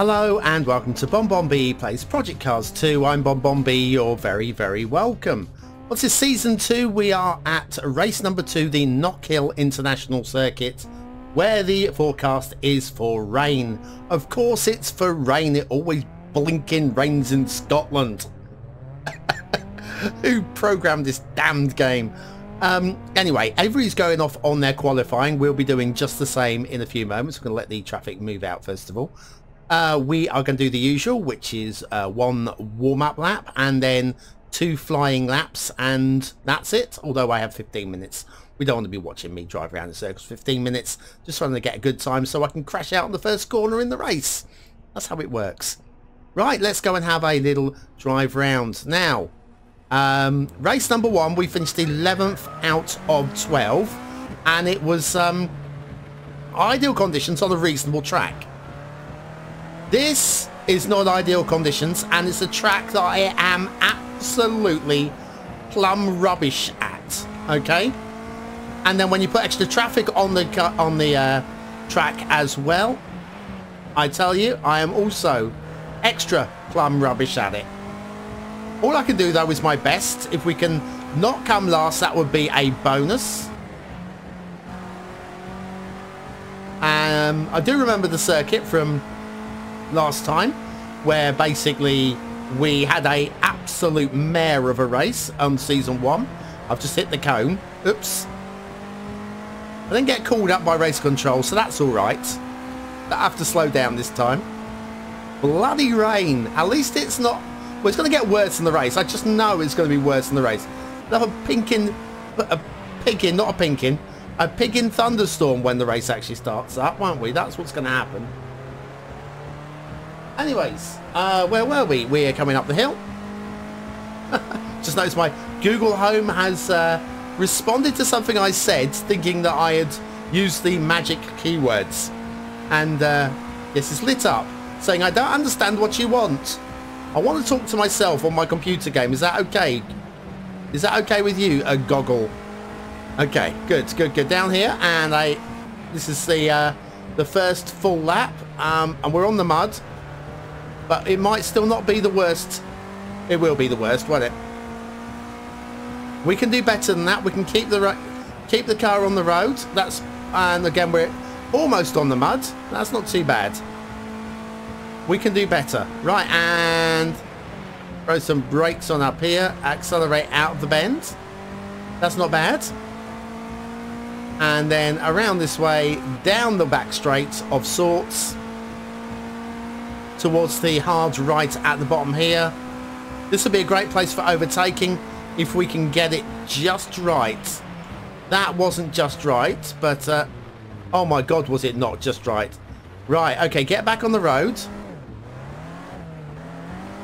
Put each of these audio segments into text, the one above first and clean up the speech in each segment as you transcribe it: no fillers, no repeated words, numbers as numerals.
Hello and welcome to BonBonB Plays Project Cars 2. I'm BonBonB, you're very, very welcome. What's this, Season 2? We are at race number 2, the Knockhill International Circuit, where the forecast is for rain. Of course it's for rain, it always blinking rains in Scotland. Who programmed this damned game? Anyway, everybody's going off on their qualifying. We'll be doing just the same in a few moments. We're going to let the traffic move out first of all. We are going to do the usual, which is one warm-up lap and then 2 flying laps, and that's it. Although I have 15 minutes. We don't want to be watching me drive around in circles 15 minutes. Just trying to get a good time so I can crash out on the first corner in the race. That's how it works. Right, let's go and have a little drive round. Now, race number 1, we finished 11th out of 12. And it was ideal conditions on a reasonable track. This is not ideal conditions, and it's a track that I am absolutely plumb rubbish at. Okay, and then when you put extra traffic on the track as well, I tell you, I am also extra plumb rubbish at it. All I can do though is my best. If we can not come last, that would be a bonus. I do remember the circuit from last time, where basically we had a absolute mare of a race on season 1. I've just hit the cone. Oops. I didn't get called up by race control, so that's all right. I have to slow down this time. Bloody rain. At least it's not... Well, it's going to get worse in the race. I just know it's going to be worse in the race. We'll have a piggin thunderstorm when the race actually starts up, won't we? That's what's going to happen. Anyways, where were we? We're coming up the hill. Just noticed my Google Home has responded to something I said, thinking that I had used the magic keywords. And yes, it's lit up, saying, I don't understand what you want. I want to talk to myself on my computer game. Is that okay? Is that okay with you, Goggle? Okay, good, good, good. Down here, and this is the first full lap, and we're on the mud. But it might still not be the worst. It will be the worst, won't it? We can do better than that. We can keep the car on the road. And again, we're almost on the mud. That's not too bad. We can do better. Right, and throw some brakes on up here. Accelerate out of the bend. That's not bad. And then around this way, down the back straight of sorts, towards the hard right at the bottom here. This will be a great place for overtaking if we can get it just right. That wasn't just right, but oh my god, was it not just right. Right, okay, get back on the road.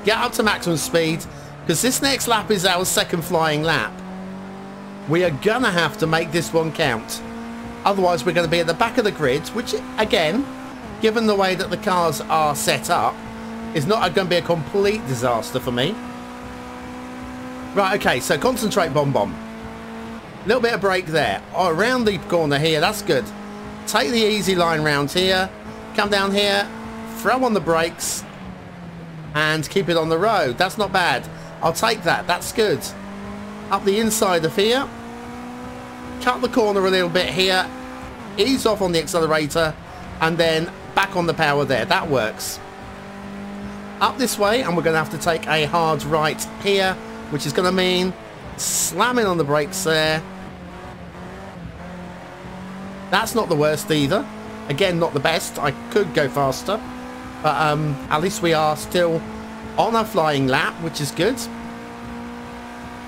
Get up to maximum speed, because this next lap is our second flying lap. We are gonna have to make this one count. Otherwise we're going to be at the back of the grid, which again, given the way that the cars are set up, is not going to be a complete disaster for me. Right, okay, so concentrate, BonBon. A little bit of brake there. Oh, around the corner here, that's good. Take the easy line round here. Come down here, throw on the brakes, and keep it on the road. That's not bad. I'll take that, that's good. Up the inside of here. Cut the corner a little bit here. Ease off on the accelerator, and then back on the power there. That works. Up this way, and we're going to have to take a hard right here, which is going to mean slamming on the brakes there. That's not the worst either. Again, not the best. I could go faster, but at least we are still on a flying lap, which is good.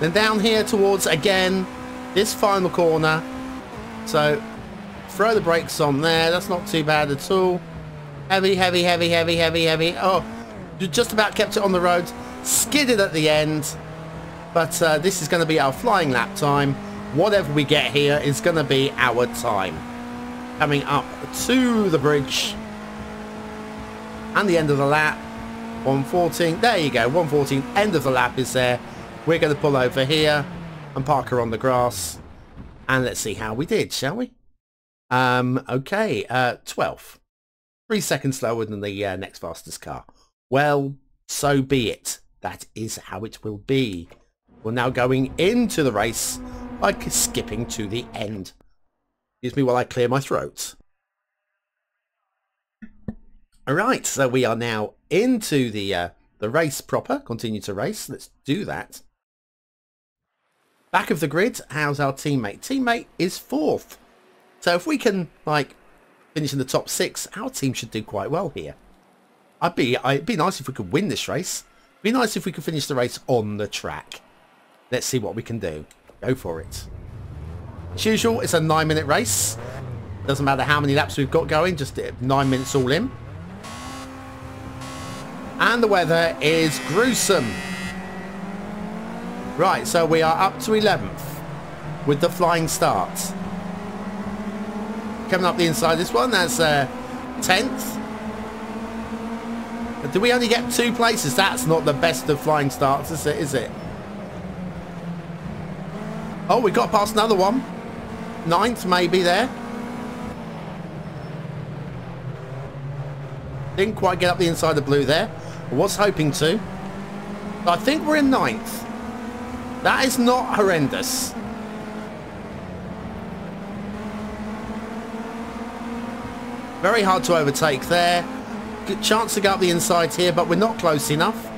Then down here towards, again, this final corner. So throw the brakes on there. That's not too bad at all. Heavy, heavy, heavy, heavy, heavy, heavy. Oh, you just about kept it on the road. Skidded at the end. But this is going to be our flying lap time. Whatever we get here is going to be our time. Coming up to the bridge. And the end of the lap. 114. There you go. 114. End of the lap is there. We're going to pull over here and park her on the grass. And let's see how we did, shall we? Okay. 12th. 3 seconds slower than the next fastest car. Well, so be it. That is how it will be. We're now going into the race by skipping to the end. Excuse me while I clear my throat. Alright, so we are now into the race proper. Continue to race. Let's do that. Back of the grid, how's our teammate? Teammate is 4th. So if we can, like, finish in the top 6, our team should do quite well here. It'd be nice if we could win this race. It'd be nice if we could finish the race on the track. Let's see what we can do. Go for it. As usual, it's a 9-minute race. Doesn't matter how many laps we've got going, just 9 minutes all in. And the weather is gruesome. Right, so we are up to 11th with the flying start. Coming up the inside of this one, that's 10th. But do we only get 2 places? That's not the best of flying starts, is it? Oh, we got past another one. 9th maybe there. Didn't quite get up the inside of blue there. I was hoping to. But I think we're in 9th. That is not horrendous. Very hard to overtake there. Good chance to go up the inside here, but we're not close enough.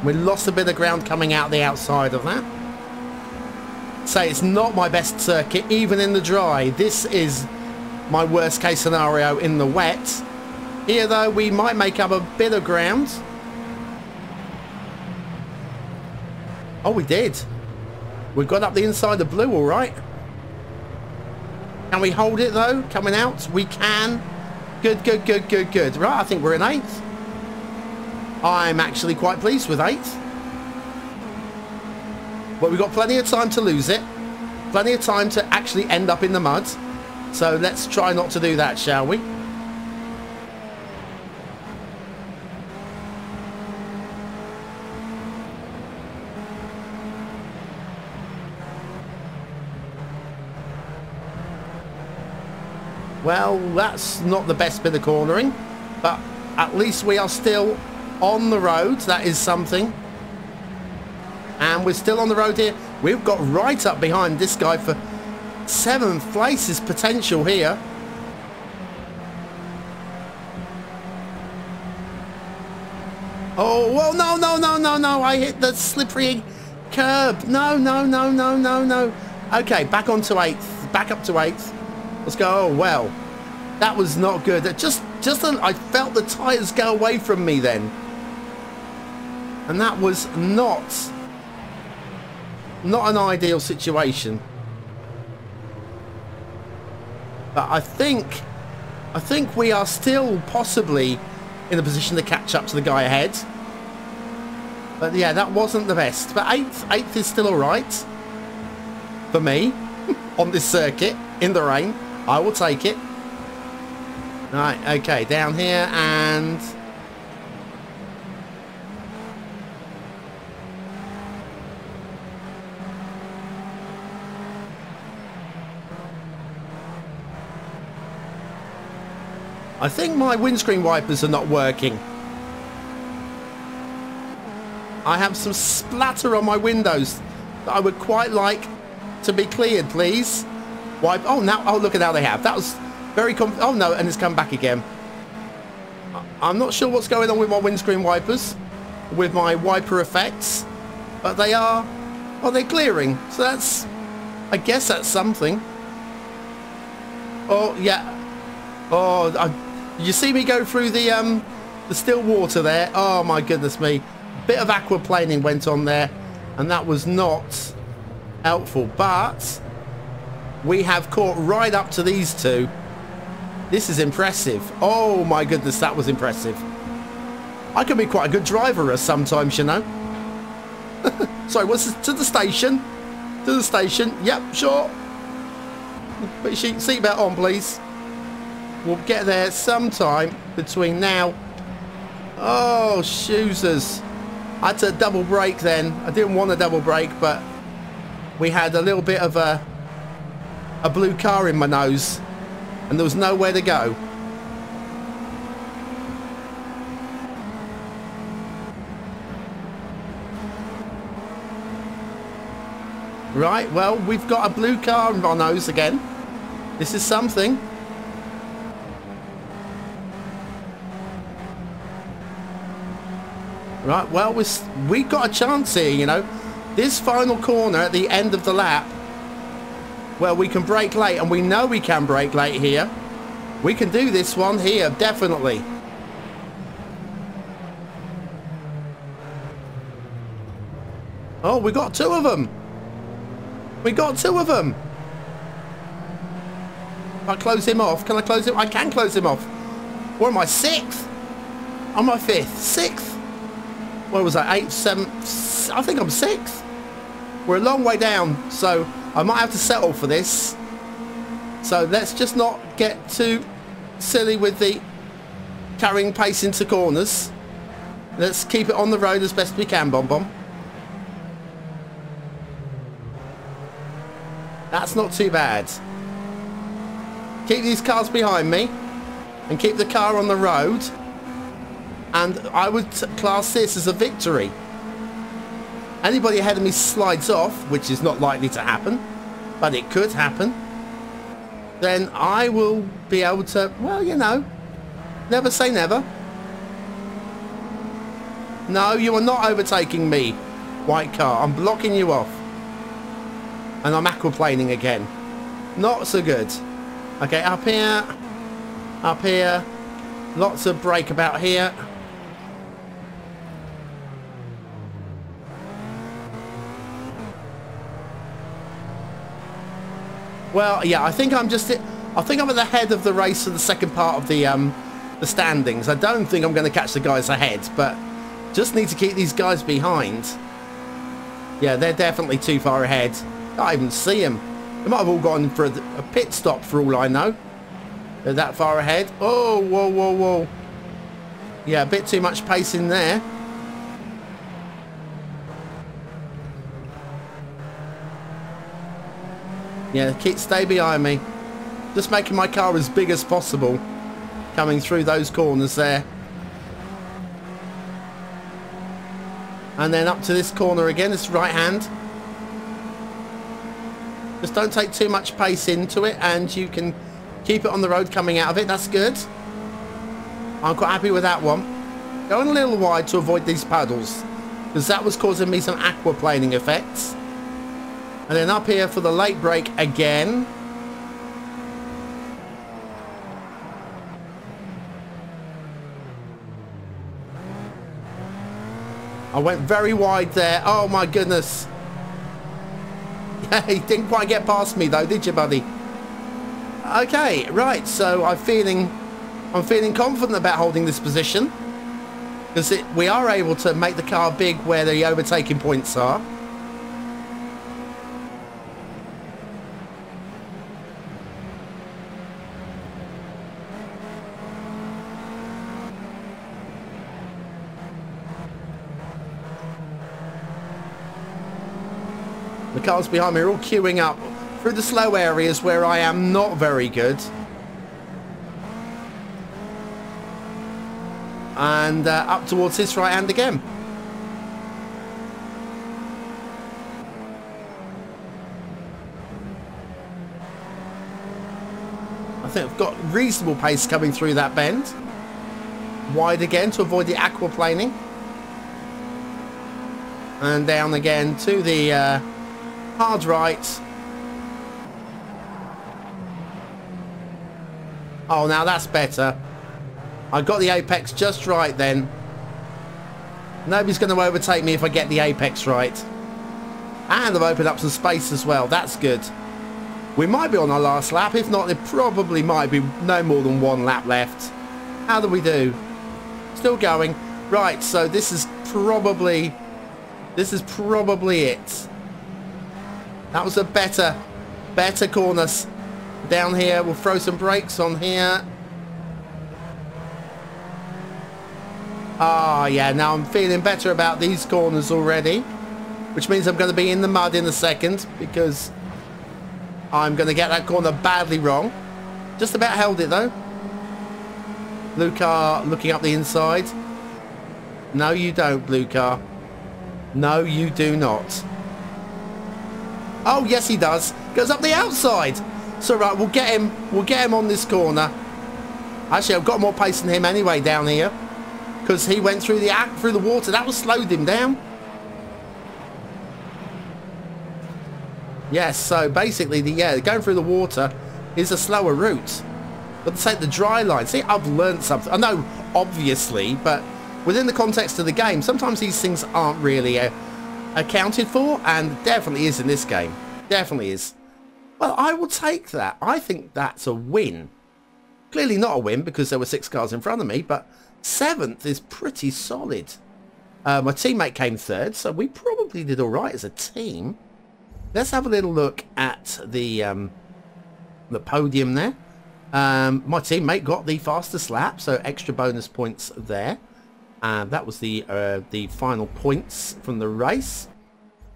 We lost a bit of ground coming out the outside of that. So it's not my best circuit, even in the dry. This is my worst case scenario in the wet. Here though, we might make up a bit of ground. Oh, we did. We got up the inside of blue, all right. Can we hold it though, coming out? We can. Good, good, good, good, good. Right, I think we're in 8th. I'm actually quite pleased with 8th. But we've got plenty of time to lose it. Plenty of time to actually end up in the mud. So let's try not to do that, shall we? Well, that's not the best bit of cornering, but at least we are still on the road. That is something. And we're still on the road here. We've got right up behind this guy for 7th place is potential here. Oh, well, no, no, no, no, no. I hit the slippery curb. No, no, no, no, no, no. Okay, back onto 8th. Back up to 8th. Let's go. Oh, well, that was not good. I felt the tyres go away from me then. And that was not an ideal situation. But I think we are still possibly in a position to catch up to the guy ahead. But yeah, that wasn't the best. But 8th is still all right for me on this circuit in the rain. I will take it. Right, okay, down here and... I think my windscreen wipers are not working. I have some splatter on my windows that I would quite like to be cleared, please. Wipe. Oh, now. Oh, look at how they have. That was very. Oh no, and it's come back again. I'm not sure what's going on with my windscreen wipers, with my wiper effects, but they are. Oh, they're clearing. So that's. I guess that's something. Oh yeah. Oh, you see me go through the still water there. Oh my goodness me. Bit of aquaplaning went on there, and that was not helpful. But we have caught right up to these two. This is impressive. Oh my goodness, that was impressive. I can be quite a good driver sometimes, you know. Sorry, what's this? To the station? To the station. Yep, sure. Put your seatbelt on, please. We'll get there sometime between now. Oh, shoesers. I had to double brake then. I didn't want a double brake, but we had a little bit of a a blue car in my nose and there was nowhere to go. Right, well, we've got a blue car in our nose again. This is something. Right, well, we got a chance here, you know. This final corner at the end of the lap, well, we can brake late, and we know we can brake late here. We can do this one here, definitely. Oh, we got two of them. We got two of them. If I close him off, can I close him? I can close him off. What am I, sixth? Am I fifth? Sixth? What was that, eighth, seventh? I think I'm sixth. We're a long way down, so I might have to settle for this. So let's just not get too silly with the carrying pace into corners. Let's keep it on the road as best we can, Bon Bon. That's not too bad. Keep these cars behind me and keep the car on the road, and I would class this as a victory. Anybody ahead of me slides off, which is not likely to happen, but it could happen, then I will be able to, well, you know, never say never. No, you are not overtaking me, white car. I'm blocking you off. And I'm aquaplaning again. Not so good. Okay, up here. Up here. Lots of brake about here. Well, yeah, I think I'm at the head of the race for the second part of the standings. I don't think I'm going to catch the guys ahead, but just need to keep these guys behind. Yeah, they're definitely too far ahead. Can't even see them. They might have all gone for a pit stop for all I know. They're that far ahead. Oh, whoa, whoa, whoa. Yeah, a bit too much pace in there. Yeah, stay behind me. Just making my car as big as possible. Coming through those corners there. And then up to this corner again, this right hand. Just don't take too much pace into it, and you can keep it on the road coming out of it. That's good. I'm quite happy with that one. Going a little wide to avoid these puddles, because that was causing me some aquaplaning effects. And then up here for the late break again. I went very wide there. Oh my goodness. Yeah, you didn't quite get past me though, did you, buddy? Okay, right, so I'm feeling confident about holding this position, because we are able to make the car big where the overtaking points are. The cars behind me are all queuing up through the slow areas where I am not very good. And up towards this right hand again. I think I've got reasonable pace coming through that bend. Wide again to avoid the aquaplaning. And down again to the hard right. Oh, now that's better. I got the apex just right then. Nobody's going to overtake me if I get the apex right. And I've opened up some space as well. That's good. We might be on our last lap. If not, there probably might be no more than one lap left. How do we do? Still going. Right, so this is probably it. That was a better corners. Down here, we'll throw some brakes on here. Ah, yeah, now I'm feeling better about these corners already, which means I'm going to be in the mud in a second, because I'm going to get that corner badly wrong. Just about held it though. Blue car looking up the inside. No, you don't, blue car. No, you do not. Oh, yes, he does. Goes up the outside. So, right, we'll get him. We'll get him on this corner. Actually, I've got more pace than him anyway down here. Because he went through the water. That was slowed him down. Yes, so basically, going through the water is a slower route. But say the dry line. See, I've learned something. I know, obviously, but within the context of the game, sometimes these things aren't really accounted for, and definitely is in this game. Definitely is. Well, I will take that. I think that's a win. Clearly not a win because there were 6 cars in front of me, but 7th is pretty solid. My teammate came 3rd, so we probably did all right as a team. Let's have a little look at the podium there. My teammate got the fastest lap, so extra bonus points there. That was the final points from the race.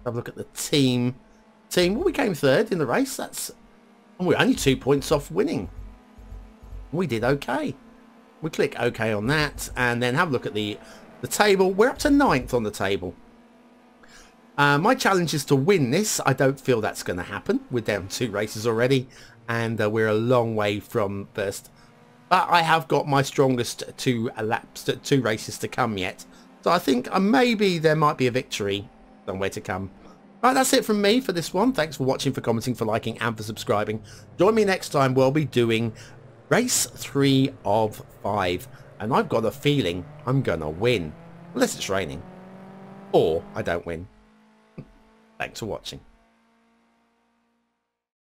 Have a look at the team. Well, we came 3rd in the race. We're only 2 points off winning. We did okay. We click OK on that, and then have a look at the table. We're up to 9th on the table. My challenge is to win this. I don't feel that's going to happen. We're down 2 races already, and we're a long way from first. But I have got my strongest 2 races to come yet. So I think maybe there might be a victory somewhere to come. Right, that's it from me for this one. Thanks for watching, for commenting, for liking, and for subscribing. Join me next time. We'll be doing race 3 of 5. And I've got a feeling I'm going to win. Unless it's raining. Or I don't win. Thanks for watching.